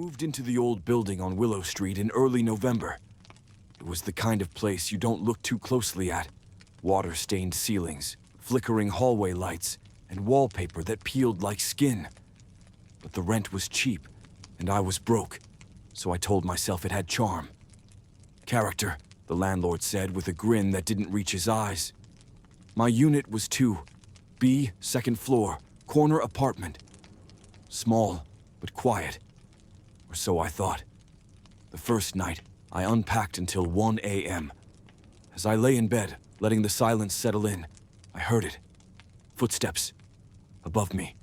moved into the old building on Willow Street in early November. It was the kind of place you don't look too closely at. Water-stained ceilings, flickering hallway lights, and wallpaper that peeled like skin. But the rent was cheap, and I was broke, so I told myself it had charm. Character, the landlord said with a grin that didn't reach his eyes. My unit was 2B, second floor, corner apartment. Small, but quiet. Or so I thought. The first night, I unpacked until 1 a.m. As I lay in bed, letting the silence settle in, I heard it. Footsteps. Above me.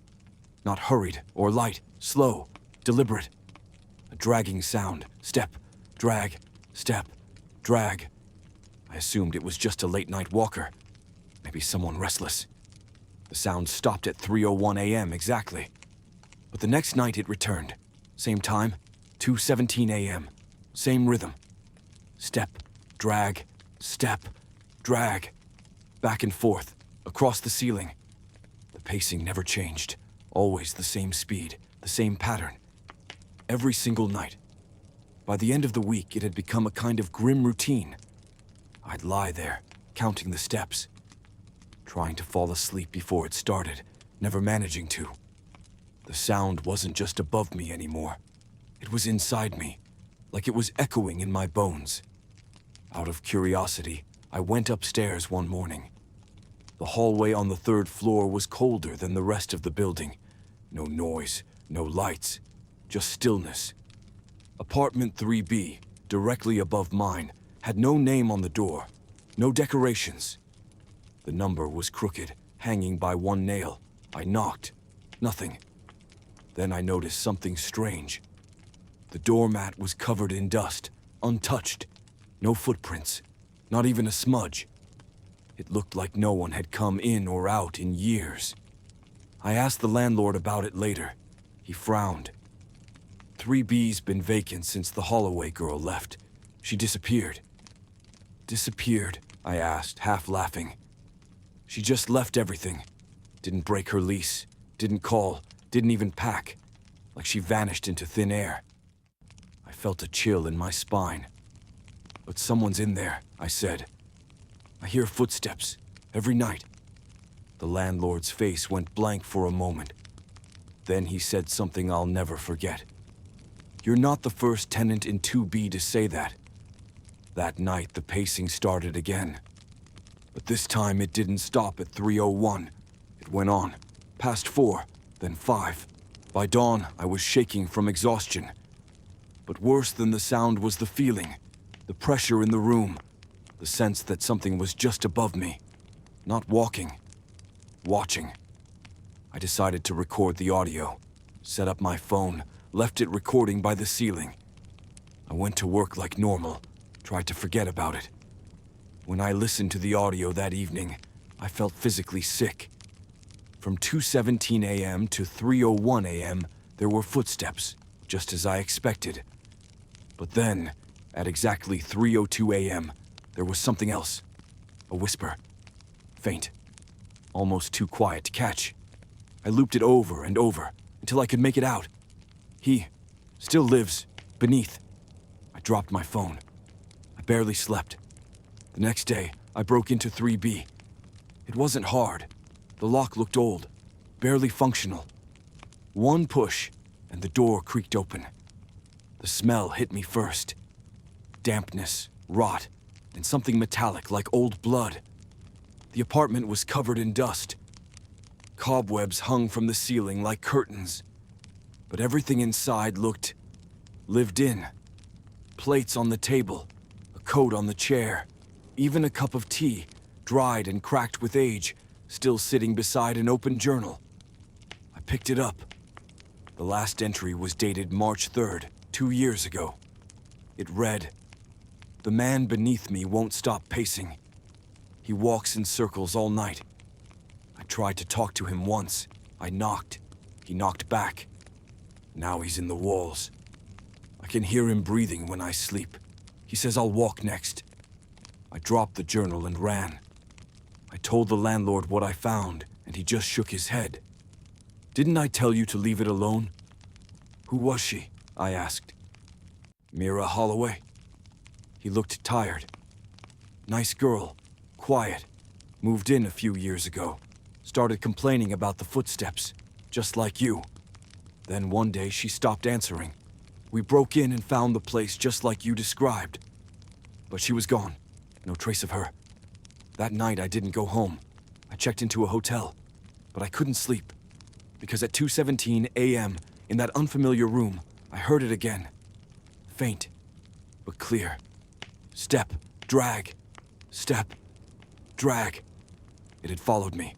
Not hurried or light, slow, deliberate. A dragging sound. Step, drag, step, drag. I assumed it was just a late-night walker. Maybe someone restless. The sound stopped at 3:01 a.m. exactly. But the next night it returned. Same time, 2:17 a.m. Same rhythm. Step, drag, step, drag. Back and forth, across the ceiling. The pacing never changed. Always the same speed, the same pattern. Every single night. By the end of the week, it had become a kind of grim routine. I'd lie there, counting the steps. Trying to fall asleep before it started, never managing to. The sound wasn't just above me anymore. It was inside me, like it was echoing in my bones. Out of curiosity, I went upstairs one morning. The hallway on the 3rd floor was colder than the rest of the building. No noise, no lights, just stillness. Apartment 3B, directly above mine, had no name on the door, no decorations. The number was crooked, hanging by one nail. I knocked. Nothing. Then I noticed something strange. The doormat was covered in dust, untouched. No footprints, not even a smudge. It looked like no one had come in or out in years. I asked the landlord about it later. He frowned. 3B's been vacant since the Holloway girl left. She disappeared. Disappeared, I asked, half laughing. She just left everything. Didn't break her lease, didn't call, didn't even pack. Like she vanished into thin air. I felt a chill in my spine. But someone's in there, I said. I hear footsteps, every night. The landlord's face went blank for a moment. Then he said something I'll never forget. You're not the first tenant in 2B to say that. That night, the pacing started again. But this time it didn't stop at 3:01. It went on, past 4, then 5. By dawn, I was shaking from exhaustion. But worse than the sound was the feeling, the pressure in the room, the sense that something was just above me. Not walking, watching. I decided to record the audio, set up my phone, left it recording by the ceiling. I went to work like normal, tried to forget about it. When I listened to the audio that evening, I felt physically sick. From 2:17 a.m. to 3:01 a.m., there were footsteps, just as I expected. But then, at exactly 3:02 a.m., there was something else. A whisper. Faint. Almost too quiet to catch. I looped it over and over, until I could make it out. He still lives, beneath. I dropped my phone. I barely slept. The next day, I broke into 3B. It wasn't hard. The lock looked old, barely functional. One push, and the door creaked open. The smell hit me first. Dampness, rot, and something metallic like old blood. The apartment was covered in dust. Cobwebs hung from the ceiling like curtains. But everything inside looked lived in. Plates on the table, a coat on the chair, even a cup of tea, dried and cracked with age, still sitting beside an open journal. I picked it up. The last entry was dated March 3rd, 2 years ago. It read, "The man beneath me won't stop pacing. He walks in circles all night. I tried to talk to him once. I knocked. He knocked back. Now he's in the walls. I can hear him breathing when I sleep. He says I'll walk next." I dropped the journal and ran. I told the landlord what I found, and he just shook his head. "Didn't I tell you to leave it alone?" "Who was she?" I asked. Mira Holloway. He looked tired. Nice girl, quiet, moved in a few years ago. Started complaining about the footsteps, just like you. Then one day she stopped answering. We broke in and found the place just like you described. But she was gone, no trace of her. That night I didn't go home. I checked into a hotel, but I couldn't sleep. Because at 2:17 a.m., in that unfamiliar room, I heard it again. Faint, but clear. Step, drag, step, drag. It had followed me.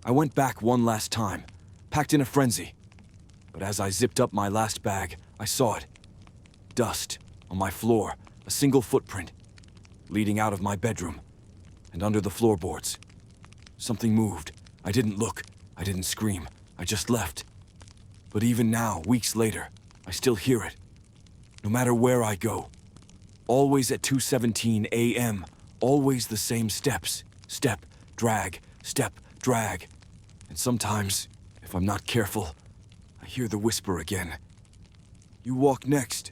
I went back one last time, packed in a frenzy. But as I zipped up my last bag, I saw it. Dust, on my floor, a single footprint, leading out of my bedroom, and under the floorboards. Something moved. I didn't look, I didn't scream, I just left. But even now, weeks later, I still hear it. No matter where I go. Always at 2:17 a.m., always the same steps. Step, drag, step, drag. And sometimes, if I'm not careful, I hear the whisper again. You walk next.